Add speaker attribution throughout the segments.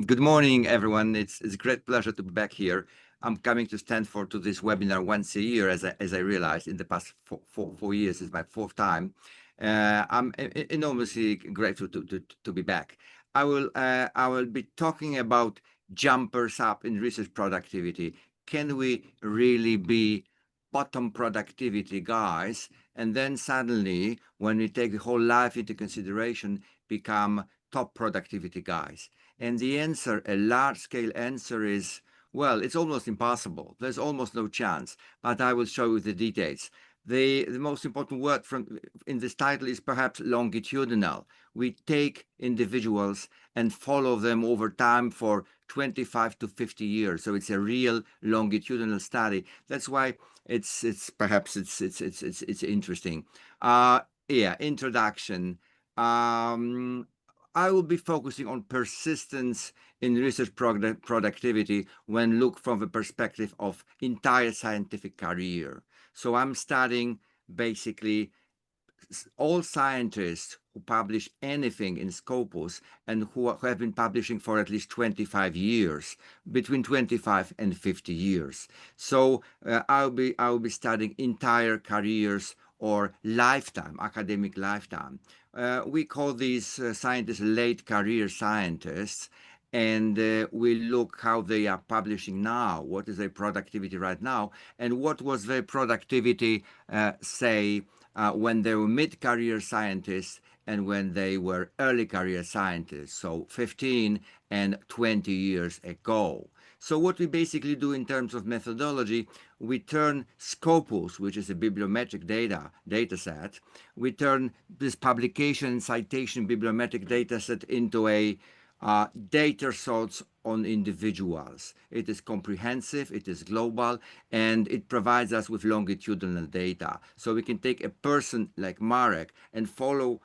Speaker 1: Good morning, everyone. It's a great pleasure to be back here. I'm coming to Stanford to this webinar once a year, as I realized in the past 4 years. It's my fourth time. I'm enormously grateful to be back. I will be talking about jumpers up in research productivity. Can we really be bottom productivity guys? And then suddenly, when we take the whole life into consideration, become top productivity guys? And the answer, a large-scale answer is, well, it's almost impossible. There's almost no chance, but I will show you the details. The most important word in this title is perhaps longitudinal. We take individuals and follow them over time for 25 to 50 years. So it's a real longitudinal study. That's why it's interesting. Yeah, introduction. Um, I will be focusing on persistence in research productivity when looked from the perspective of entire scientific career. So I'm studying basically all scientists who publish anything in Scopus and who have been publishing for at least 25 years, between 25 and 50 years. So I'll be studying entire careers or lifetime, academic lifetime. We call these scientists late career scientists, and we look how they are publishing now, what is their productivity right now, and what was their productivity, say, when they were mid-career scientists and when they were early career scientists, so 15 and 20 years ago. So what we basically do in terms of methodology, we turn Scopus, which is a bibliometric data set, we turn this publication and citation bibliometric data set into a data sorts on individuals. It is comprehensive, it is global, and it provides us with longitudinal data. So we can take a person like Marek and follow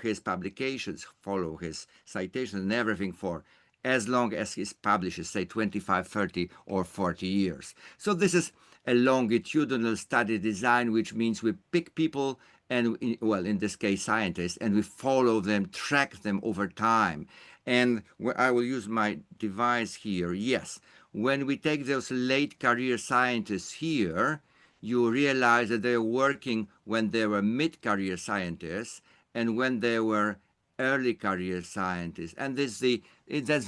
Speaker 1: his publications, follow his citations and everything for as long as he publishes, say 25, 30, or 40 years. So this is a longitudinal study design, which means we pick people and, well, in this case, scientists, and we follow them, track them over time. And I will use my device here. Yes, when we take those late career scientists here, you realize that they're working when they were mid-career scientists and when they were early career scientists. And that's the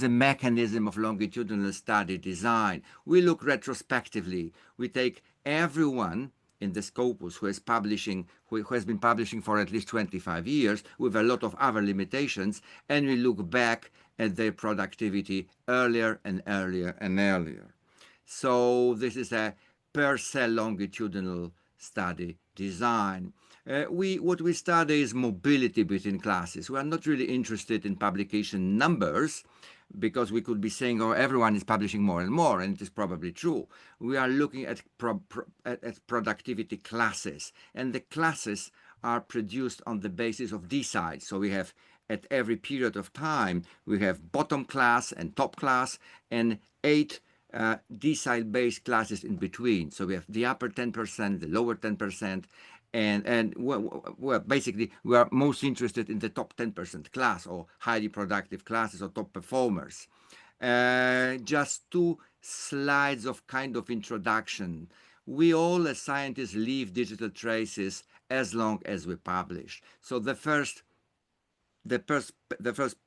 Speaker 1: mechanism of longitudinal study design. We look retrospectively. We take everyone in the Scopus who has been publishing for at least 25 years with a lot of other limitations, and we look back at their productivity earlier and earlier and earlier. So this is a per cell longitudinal study design. What we study is mobility between classes. We are not really interested in publication numbers, because we could be saying, oh, everyone is publishing more and more, and it is probably true. We are looking at productivity classes, and the classes are produced on the basis of deciles. So we have, at every period of time, we have bottom class and top class, and 8 decile-based classes in between. So we have the upper 10%, the lower 10%, and well, basically, we are most interested in the top 10% class, or highly productive classes, or top performers. Just 2 slides of kind of introduction. We all, as scientists, leave digital traces as long as we publish. So the first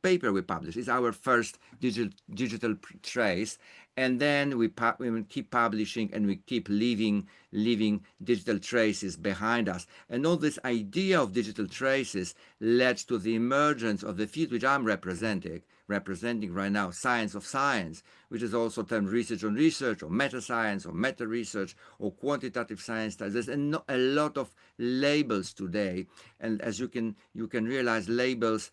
Speaker 1: paper we publish is our first digital trace, and then we will keep publishing, and we keep leaving digital traces behind us. And all this idea of digital traces led to the emergence of the field which I'm representing right now, science of science, which is also termed research on research, or meta-science, or meta-research, or quantitative science. There's a lot of labels today, and as you can realize, labels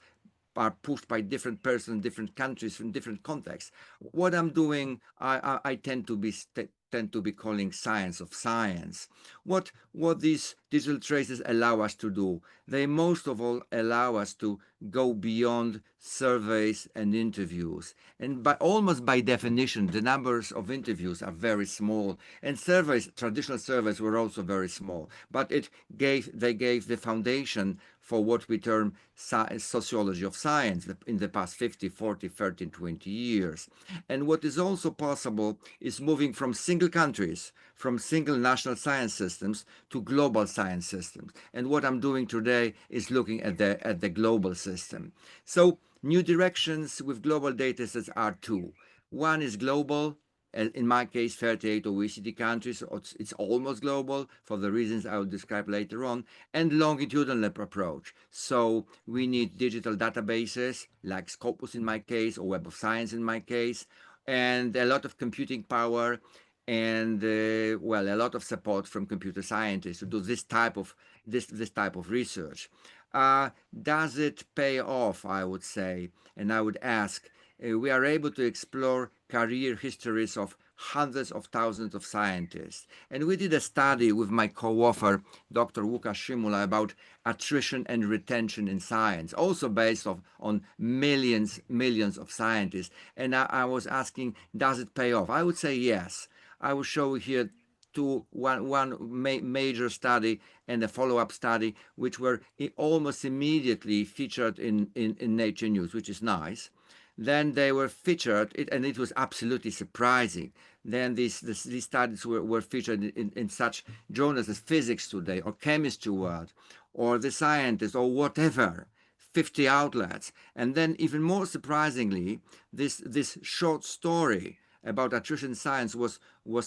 Speaker 1: are pushed by different persons, different countries, from different contexts. What I'm doing, I tend to be calling science of science. What these digital traces allow us to do? They most of all allow us to go beyond surveys and interviews. And almost by definition, the numbers of interviews are very small, and traditional surveys were also very small. But they gave the foundation for what we term sociology of science in the past 50, 40, 30, 20 years. And what is also possible is moving from single countries, from single national science systems to global science systems. And what I'm doing today is looking at the global system. So new directions with global data sets are two. One is global, in my case, 38 OECD countries. It's almost global for the reasons I will describe later on, and longitudinal approach. So we need digital databases like Scopus in my case, or Web of Science in my case, and a lot of computing power, and well, a lot of support from computer scientists to do this type of research. Does it pay off? I would say, and I would ask. We are able to explore career histories of hundreds of thousands of scientists. And we did a study with my co-author, Dr. Łukasz Szymula, about attrition and retention in science, also based on millions of scientists. And I was asking, does it pay off? I would say yes. I will show here one major study and a follow-up study, which were almost immediately featured in Nature News, which is nice. Then they were featured, and it was absolutely surprising. Then these studies were featured in such journals as Physics Today or Chemistry World or The Scientist or whatever, 50 outlets. And then even more surprisingly, this short story about attrition science was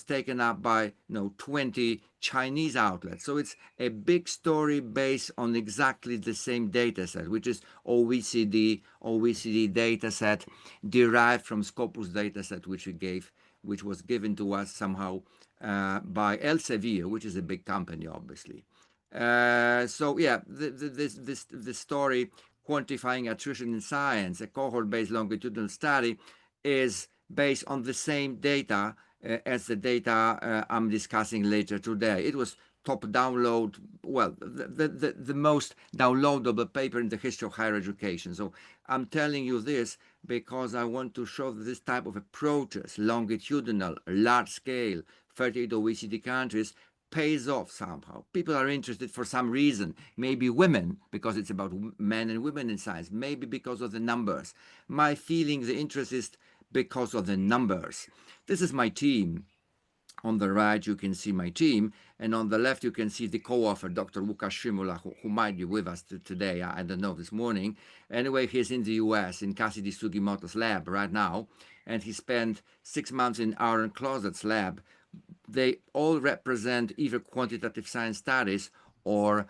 Speaker 1: taken up by 20 Chinese outlets. So it's a big story based on exactly the same data set, which is OECD data set derived from Scopus data set, which was given to us somehow by Elsevier, which is a big company, obviously. So yeah, this story quantifying attrition in science, a cohort-based longitudinal study, is based on the same data as the data I'm discussing later today. It was top download, well, the most downloadable paper in the history of higher education. So I'm telling you this because I want to show that this type of approaches, longitudinal, large scale, 38 OECD countries, pays off somehow. People are interested for some reason. Maybe women, because it's about men and women in science. Maybe because of the numbers. My feeling, the interest is because of the numbers. This is my team. On the right, you can see my team, and on the left, you can see the co-author, Dr. Łukasz Szymula, who might be with us today. I don't know, this morning. Anyway, he's in the US, in Cassidy Sugimoto's lab right now, and he spent 6 months in Aaron Closet's lab. They all represent either quantitative science studies or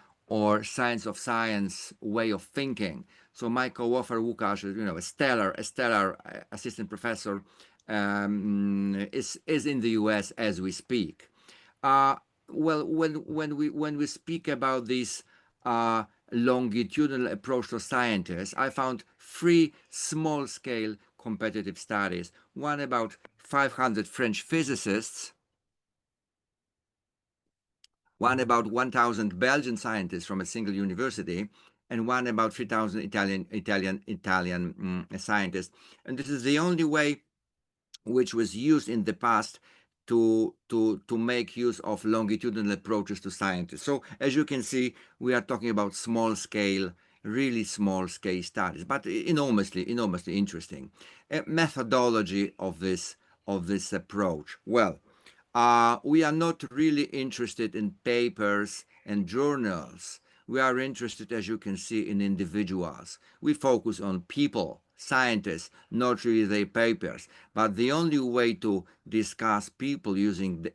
Speaker 1: science of science way of thinking. So my co-author Łukasz is, a stellar assistant professor, is in the U.S. as we speak. Well, when we speak about this longitudinal approach to scientists, I found 3 small-scale competitive studies. One about 500 French physicists, one about 1,000 Belgian scientists from a single university, and one about 3,000 Italian scientists. And this is the only way which was used in the past to make use of longitudinal approaches to scientists. So as you can see, we are talking about small scale, really small scale studies, but enormously interesting. Methodology of this approach. Well, we are not really interested in papers and journals. We are interested, as you can see, in individuals. We focus on people, scientists, not really their papers. But the only way to discuss people using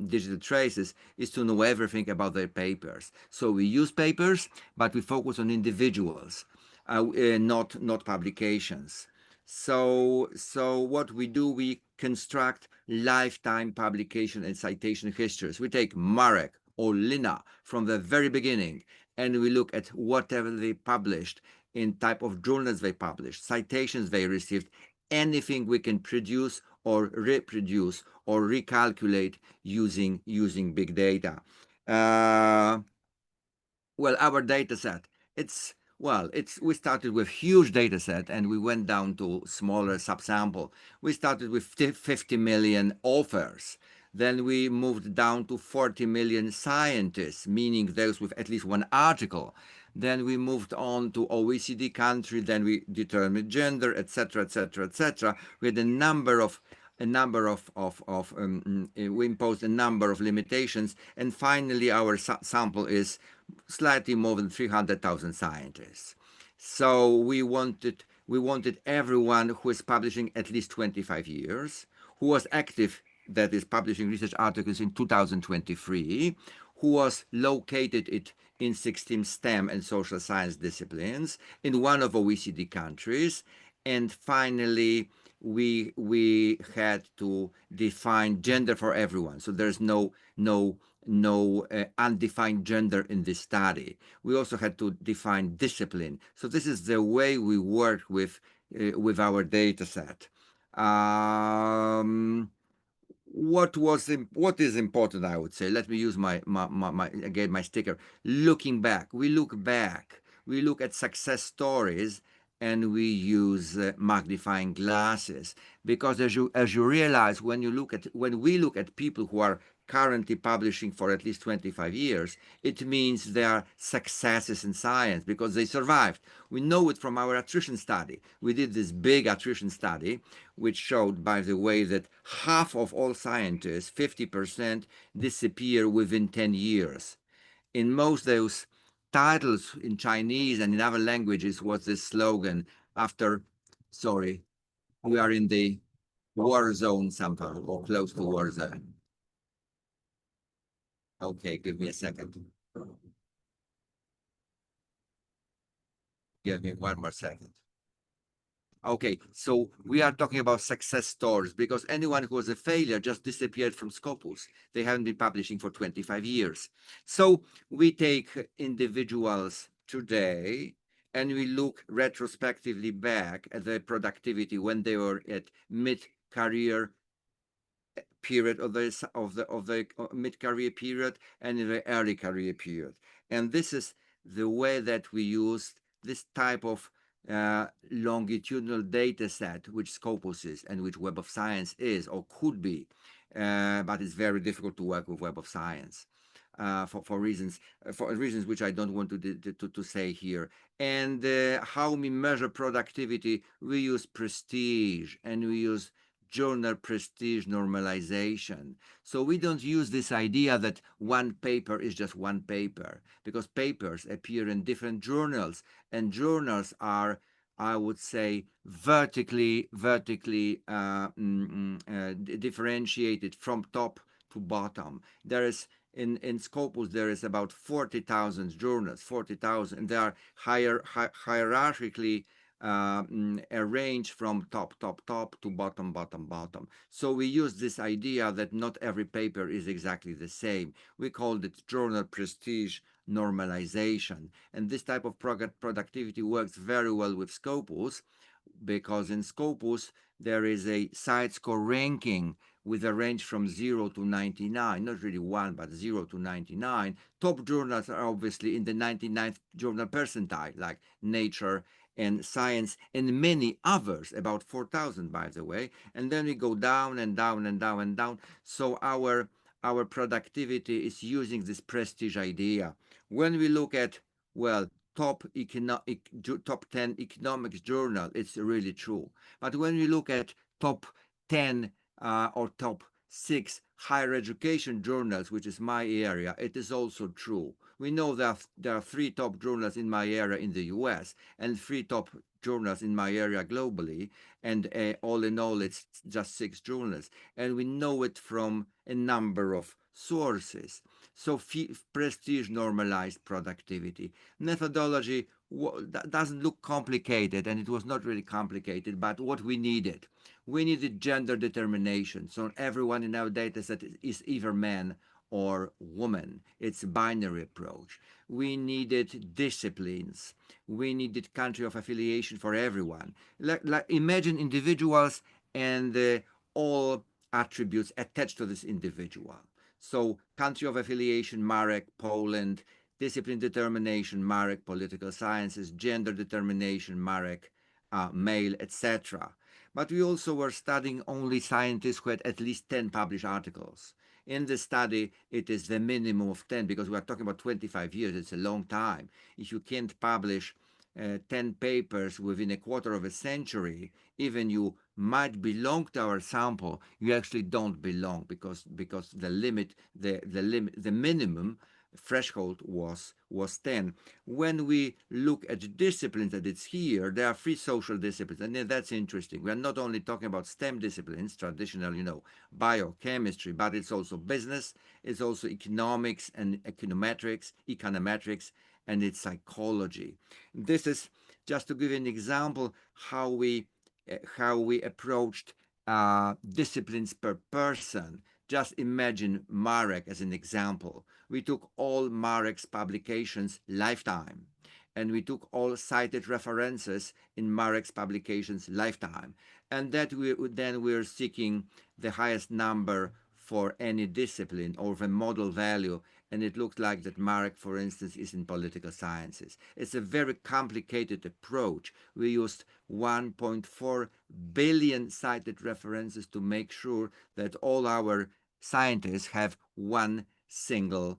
Speaker 1: digital traces is to know everything about their papers. So we use papers, but we focus on individuals, not publications. So what we do, we construct lifetime publication and citation histories. We take Marek or Lina from the very beginning, and we look at whatever they published, in type of journals they published, citations they received, anything we can produce or reproduce or recalculate using big data. Well, our data set, we started with huge data set and we went down to smaller subsample. We started with 50 million authors. Then we moved down to 40 million scientists, meaning those with at least one article. Then we moved on to OECD country. Then we determined gender, etc., etc., etc. We had we imposed a number of limitations, and finally our sample is slightly more than 300,000 scientists. So we wanted everyone who is publishing at least 25 years, who was active, that is publishing research articles in 2023, who was located in 16 STEM and social science disciplines in one of OECD countries, and finally we had to define gender for everyone. So there's no undefined gender in this study. We also had to define discipline. So this is the way we work with our data set. Um, what is important, I would say. Let me use my again my sticker. Looking back, we look at success stories, and we use magnifying glasses, because as you realize, when we look at people who are currently publishing for at least 25 years, it means they are successes in science because they survived. We know it from our attrition study. We did this big attrition study, which showed, by the way, that half of all scientists, 50%, disappear within 10 years. In most those titles in Chinese and in other languages was this slogan after, sorry, we are in the war zone somehow, or close to war zone. Okay, give me a second. Give me one more second. Okay, so we are talking about success stories, because anyone who was a failure just disappeared from Scopus. They haven't been publishing for 25 years. So we take individuals today and we look retrospectively back at their productivity when they were at mid-career period of the mid-career period and in the early career period. And this is the way that we use this type of longitudinal data set, which Scopus is and which Web of Science is or could be, but it's very difficult to work with Web of Science. For reasons which I don't want to say here. And how we measure productivity, we use prestige and we use journal prestige normalization. So we don't use this idea that one paper is just one paper, because papers appear in different journals, and journals are, I would say, vertically differentiated from top to bottom. There is in Scopus there is about 40,000 journals, 40,000, and they are hierarchically arranged from top to bottom. So we use this idea that not every paper is exactly the same. We called it journal prestige normalization. And this type of productivity works very well with Scopus, because in Scopus there is a side score ranking with a range from 0 to 99, not really 1, but 0 to 99. Top journals are obviously in the 99th journal percentile, like Nature and Science, and many others, about 4,000, by the way. And then we go down and down and down and down. So our productivity is using this prestige idea. When we look at, well, top 10 economics journal, it's really true. But when we look at top 10 or top 6 higher education journals, which is my area, it is also true. We know that there are 3 top journals in my area in the US and 3 top journals in my area globally, and all in all it's just 6 journals, and we know it from a number of sources. So prestige normalized productivity methodology doesn't look complicated, and it was not really complicated, but what we needed gender determination. So everyone in our data set is either man or woman. It's a binary approach. We needed disciplines. We needed country of affiliation for everyone. Imagine individuals and all attributes attached to this individual. So country of affiliation, Marek, Poland; discipline determination, Marek, political sciences; gender determination, Marek, male, etc. But we also were studying only scientists who had at least 10 published articles. In the study, it is the minimum of 10 because we are talking about 25 years. It's a long time. If you can't publish 10 papers within a quarter of a century, even you might belong to our sample, you actually don't belong because the limit, the minimum threshold was 10. When we look at disciplines that it's here, there are three social disciplines, and that's interesting. We are not only talking about STEM disciplines, traditional, biochemistry, but it's also business, it's also economics and econometrics, and it's psychology. This is just to give you an example how we approached disciplines per person. Just imagine Marek as an example. We took all Marek's publications lifetime, and we took all cited references in Marek's publications lifetime, and that we're seeking the highest number for any discipline or the model value, and it looks like that Marek, for instance, is in political sciences. It's a very complicated approach. We used 1.4 billion cited references to make sure that all our scientists have one single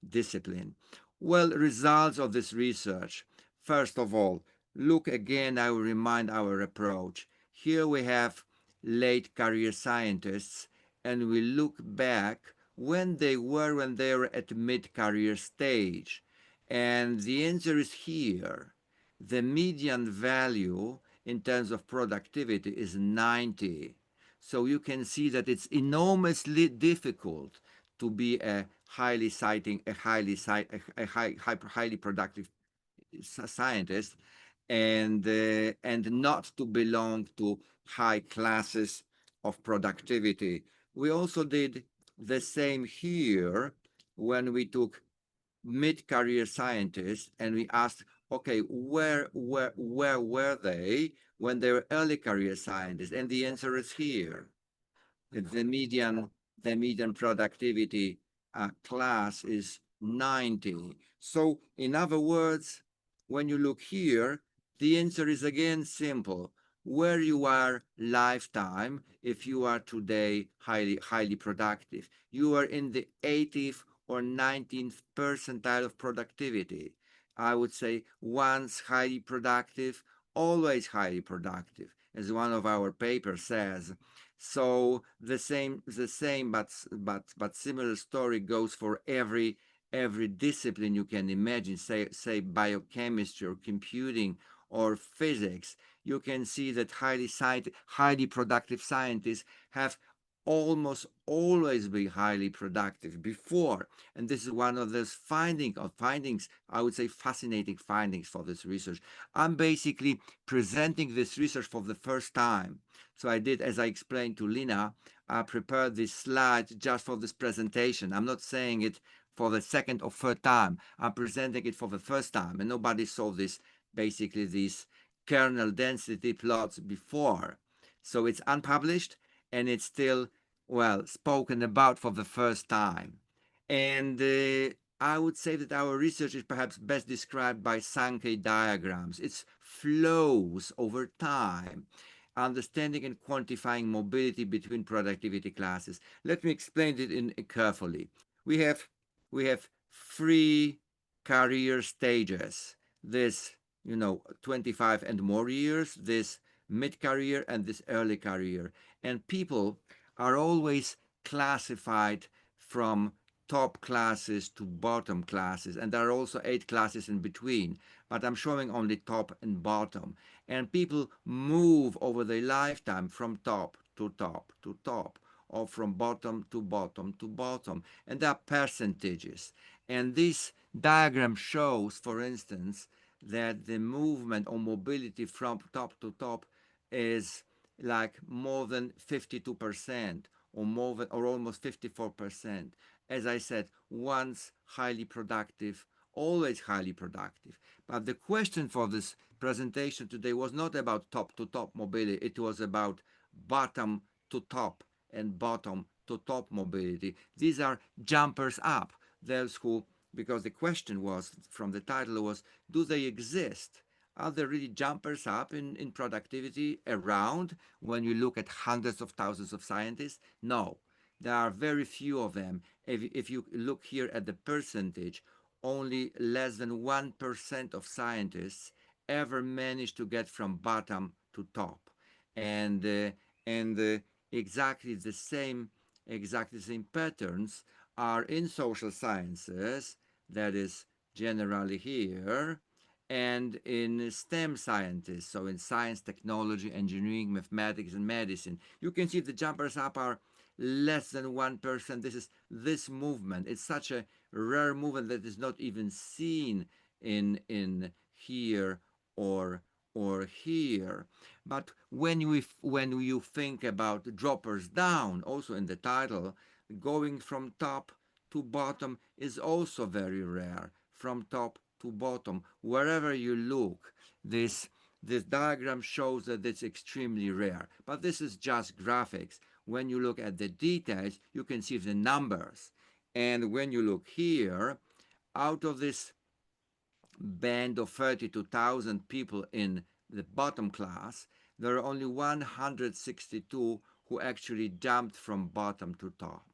Speaker 1: discipline. Well, results of this research. First of all, look again, I will remind our approach. Here we have late career scientists, and we look back when they were at mid-career stage. And the answer is here. The median value in terms of productivity is 90. So you can see that it's enormously difficult to be a highly citing, a highly highly productive scientist, and not to belong to high classes of productivity. We also did the same here when we took mid-career scientists and we asked, okay, where were they when they were early career scientists? And the answer is here. The median productivity class is 90. So in other words, when you look here, the answer is again simple. Where you are lifetime, if you are today highly productive, you are in the 80th or 19th percentile of productivity. I would say once highly productive, always highly productive, as one of our papers says. So the same but similar story goes for every discipline you can imagine, say biochemistry or computing or physics. You can see that highly productive scientists have almost always been highly productive before, and this is one of those findings, I would say fascinating findings for this research. I'm basically presenting this research for the first time. So I did, as I explained to Lina, I prepared this slide just for this presentation. I'm not saying it for the second or third time. I'm presenting it for the first time, and nobody saw these kernel density plots before. So it's unpublished, and it's still, well, spoken about for the first time. And I would say that our research is perhaps best described by Sankey diagrams. It's flows over time, understanding and quantifying mobility between productivity classes. Let me explain it in carefully. We have we have three career stages. This, 25 and more years, this mid-career, and this early career. And people are always classified from top classes to bottom classes, and there are also 8 classes in between, but I'm showing only top and bottom. And people move over their lifetime from top to top to top, or from bottom to bottom to bottom, and there are percentages. And this diagram shows, for instance, that the movement or mobility from top to top is like more than 52%, or or almost 54%. As I said, once highly productive, always highly productive. But the question for this presentation today was not about top to top mobility, it was about bottom to top and bottom to top mobility. These are jumpers up, those who, because the question was, from the title was, do they exist? Are there really jumpers up in productivity around when you look at hundreds of thousands of scientists? No. There are very few of them. If you look here at the percentage, only less than 1% of scientists ever manage to get from bottom to top. And exactly the same patterns are in social sciences, that is generally here, and in STEM scientists, so in science, technology, engineering, mathematics, and medicine. You can see the jumpers up are less than 1%. This is this movement. It's such a rare movement that is not even seen in here or here. But when you think about droppers down, also in the title, going from top to bottom is also very rare. From top to bottom, wherever you look, this diagram shows that it's extremely rare. But this is just graphics. When you look at the details, you can see the numbers. And when you look here, out of this band of 32,000 people in the bottom class, there are only 162 who actually jumped from bottom to top.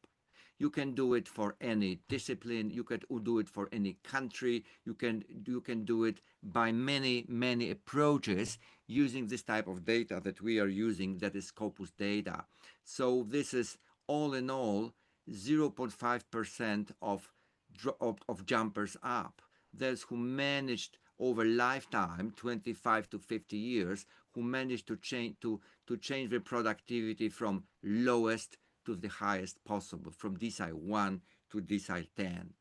Speaker 1: You can do it for any discipline. You can do it for any country. You can do it by many approaches using this type of data that we are using, that is Scopus data. So this is all in all 0.5% of jumpers up. Those who managed over lifetime, 25 to 50 years, who managed to change their productivity from lowest to the highest possible, from decile 1 to decile 10.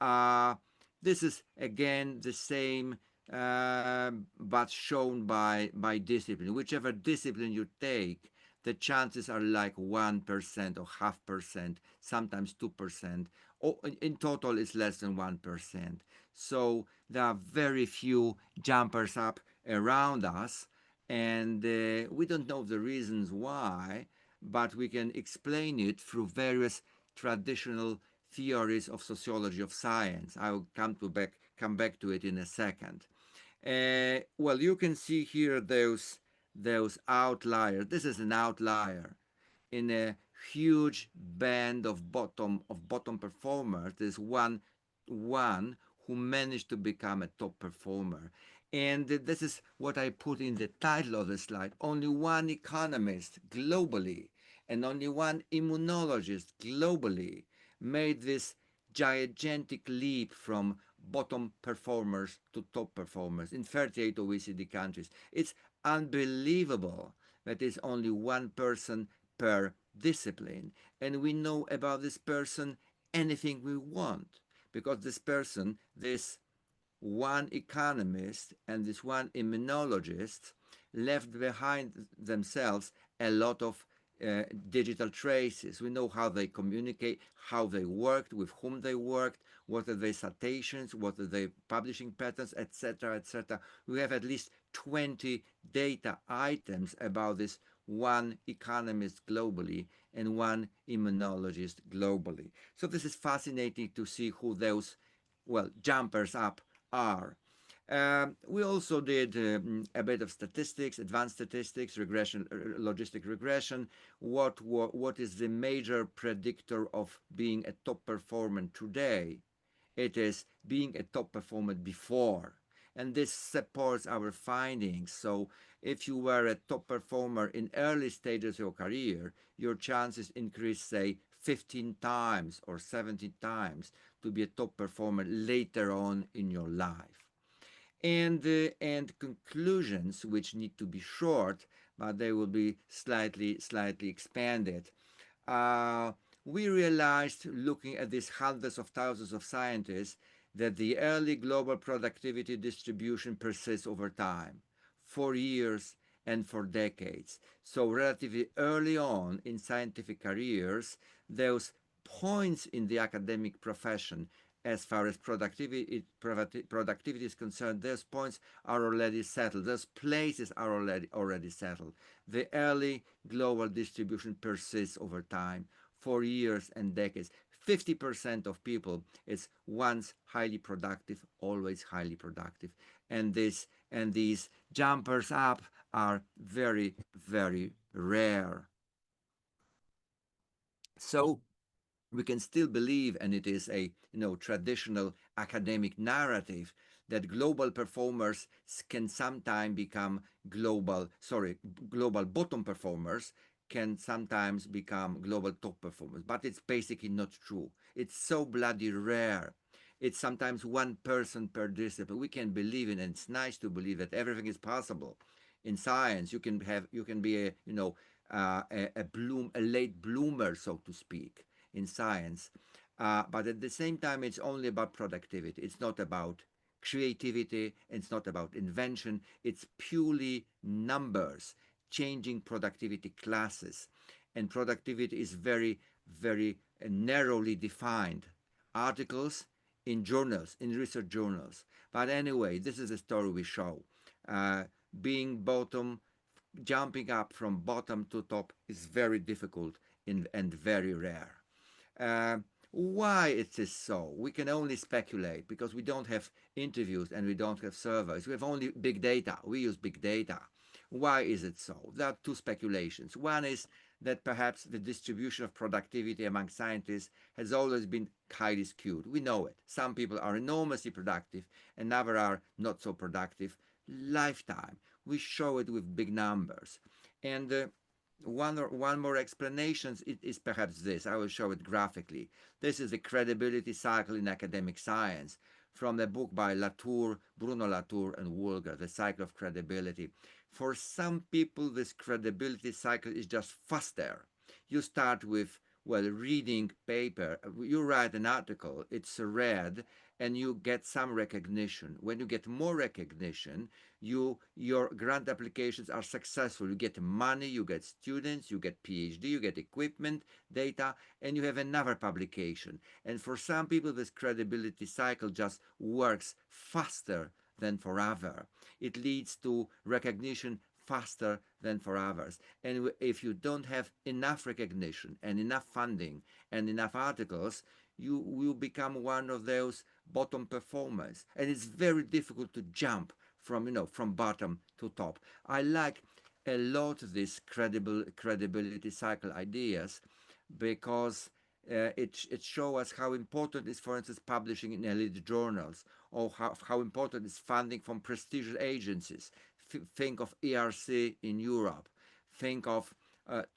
Speaker 1: Uh, this is again the same, but shown by discipline. Whichever discipline you take, the chances are like 1% or half percent, sometimes 2%. Or in total, it's less than 1%. So there are very few jumpers up around us, and we don't know the reasons why, but we can explain it through various traditional theories of sociology of science. I will come back to it in a second. Well, you can see here those outliers. This is an outlier in a huge band of bottom performers. There's one who managed to become a top performer. And this is what I put in the title of the slide. Only one economist globally and only one immunologist globally made this gigantic leap from bottom performers to top performers in 38 OECD countries. It's unbelievable that it's only one person per discipline, and we know about this person anything we want, because this person, this one economist and this one immunologist, left behind themselves a lot of digital traces. We know how they communicate, how they worked, with whom they worked, what are their citations, what are their publishing patterns, etc., etc. We have at least 20 data items about this one economist globally and one immunologist globally. So this is fascinating to see who those, well, jumpers up are. We also did a bit of statistics, advanced statistics, regression, logistic regression. What is the major predictor of being a top performer today? It is being a top performer before. And this supports our findings. So if you were a top performer in early stages of your career, your chances increase, say, 15 times or 17 times to be a top performer later on in your life. And conclusions, which need to be short, but they will be slightly expanded. Uh, we realized, looking at these hundreds of thousands of scientists, that the early global productivity distribution persists over time, for years and for decades. So relatively early on in scientific careers, those points in the academic profession, as far as productivity is concerned, those points are already settled. Those places are already settled. The early global distribution persists over time, for years and decades. 50% of people is once highly productive, always highly productive. And these jumpers up are very rare. So we can still believe, and it is a traditional academic narrative, that global performers can sometimes become global bottom performers can sometimes become global top performers, but it's basically not true. It's so bloody rare. It's sometimes one person per discipline. We can believe in, and it's nice to believe that everything is possible. In science, you can be a late bloomer, so to speak, in science. But at the same time, it's only about productivity. It's not about creativity. It's not about invention. It's purely numbers, changing productivity classes. And productivity is very, very narrowly defined. Articles in journals, in research journals. But anyway, this is the story we show. Uh, Being bottom, jumping up from bottom to top is very difficult and very rare. Uh, why it is so? We can only speculate because we don't have interviews and we don't have surveys. We have only big data. We use big data. Why is it so? There are two speculations. One is that perhaps the distribution of productivity among scientists has always been highly skewed. We know it. Some people are enormously productive and others are not so productive. Lifetime. We show it with big numbers. And one more explanation is perhaps this. I will show it graphically. This is the credibility cycle in academic science from the book by Bruno Latour and Woolger, The Cycle of Credibility. For some people, this credibility cycle is just faster. You start with, reading paper. You write an article, it's read, and you get some recognition. When you get more recognition, your grant applications are successful. You get money, you get students, you get PhD, you get equipment, data, and you have another publication. And for some people, this credibility cycle just works faster than for others. It leads to recognition faster than for others. And if you don't have enough recognition and enough funding and enough articles, you will become one of those bottom performers. And it's very difficult to jump from bottom to top. I like a lot these credibility cycle ideas because it shows us how important is, for instance, publishing in elite journals, or how important is funding from prestigious agencies. Think of ERC in Europe. Think of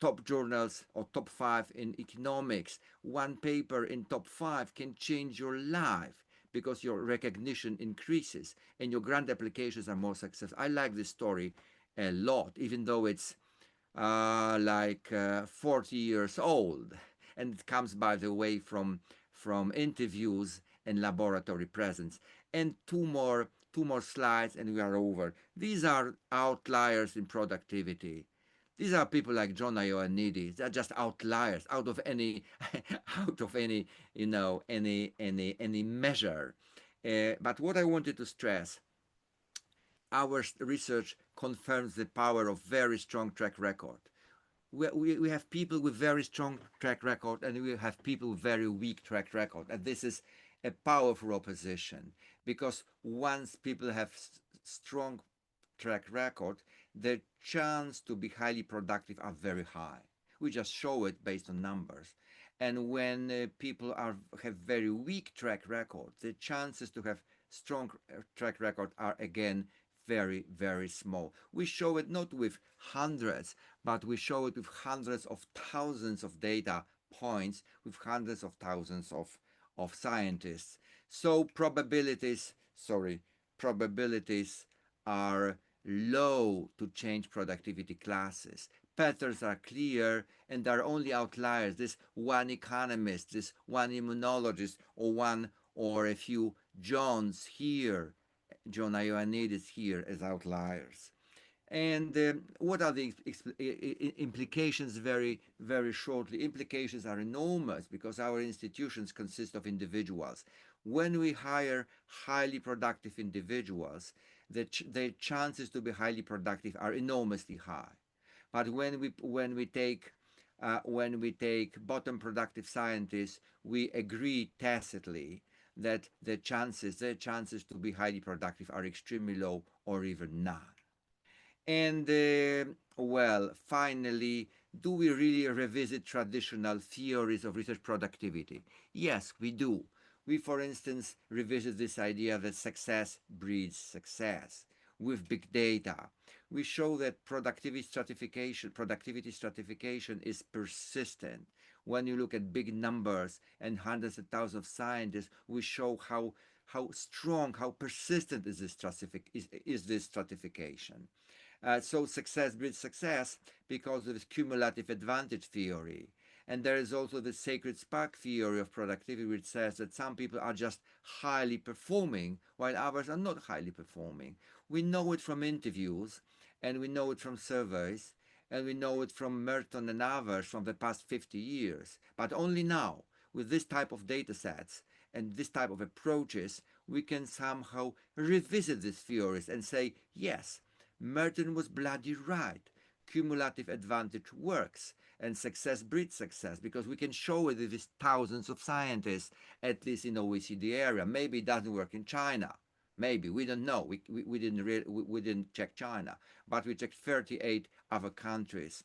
Speaker 1: top journals or top five in economics. One paper in top five can change your life because your recognition increases and your grant applications are more successful. I like this story a lot, even though it's 40 years old, and it comes, by the way, from interviews and laboratory presence. And two more slides, and we are over. These are outliers in productivity. These are people like John Ioannidis. They're just outliers out of any, out of any, any measure. But what I wanted to stress, our research confirms the power of very strong track record. We have people with very strong track record and we have people with very weak track record. And this is a powerful opposition because once people have strong track record, their chance to be highly productive are very high. We just show it based on numbers. And when people have very weak track record, the chances to have strong track record are again very, very small. We show it not with hundreds, but we show it with hundreds of thousands of data points, with hundreds of thousands of scientists. So probabilities are low to change productivity classes. Patterns are clear and there are only outliers. This one economist, this one immunologist, or a few Johns here, John Ioannidis here as outliers. And what are the implications? Very, very shortly. Implications are enormous because our institutions consist of individuals. When we hire highly productive individuals, their chances to be highly productive are enormously high. But when we take bottom productive scientists, we agree tacitly that their chances to be highly productive are extremely low or even none. And Well, finally, do we really revisit traditional theories of research productivity? Yes, we do. We, for instance, revisit this idea that success breeds success with big data. We show that productivity stratification is persistent. When you look at big numbers and hundreds of thousands of scientists, we show how strong, how persistent is this stratification. So success breeds success because of this cumulative advantage theory. And there is also the sacred spark theory of productivity, which says that some people are just highly performing while others are not highly performing. We know it from interviews, and we know it from surveys, and we know it from Merton and others from the past 50 years. But only now, with this type of data sets and this type of approaches, we can somehow revisit these theories and say, yes, Merton was bloody right. Cumulative advantage works, and success breeds success because we can show it with thousands of scientists, at least in OECD area. Maybe it doesn't work in China. Maybe we don't know. We didn't check China, but we checked 38 other countries.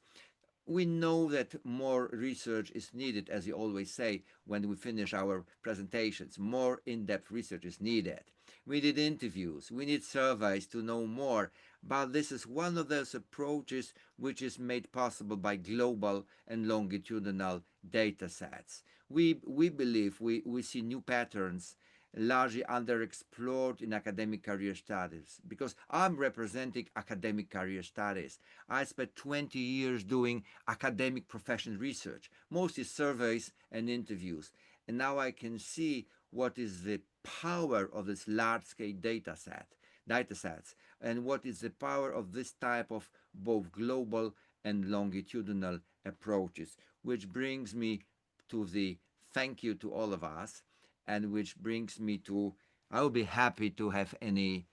Speaker 1: We know that more research is needed, as you always say when we finish our presentations. More in depth research is needed. We need interviews, we need surveys to know more, but this is one of those approaches which is made possible by global and longitudinal data sets. We believe we see new patterns largely underexplored in academic career studies because I'm representing academic career studies. I spent 20 years doing academic professional research, mostly surveys and interviews. And now I can see what is the power of this large scale data sets, and what is the power of this type of both global and longitudinal approaches, which brings me to the thank you to all of us, and which brings me to I will be happy to have any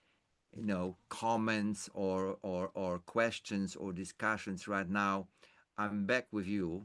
Speaker 1: comments or questions or discussions right now. I'm back with you.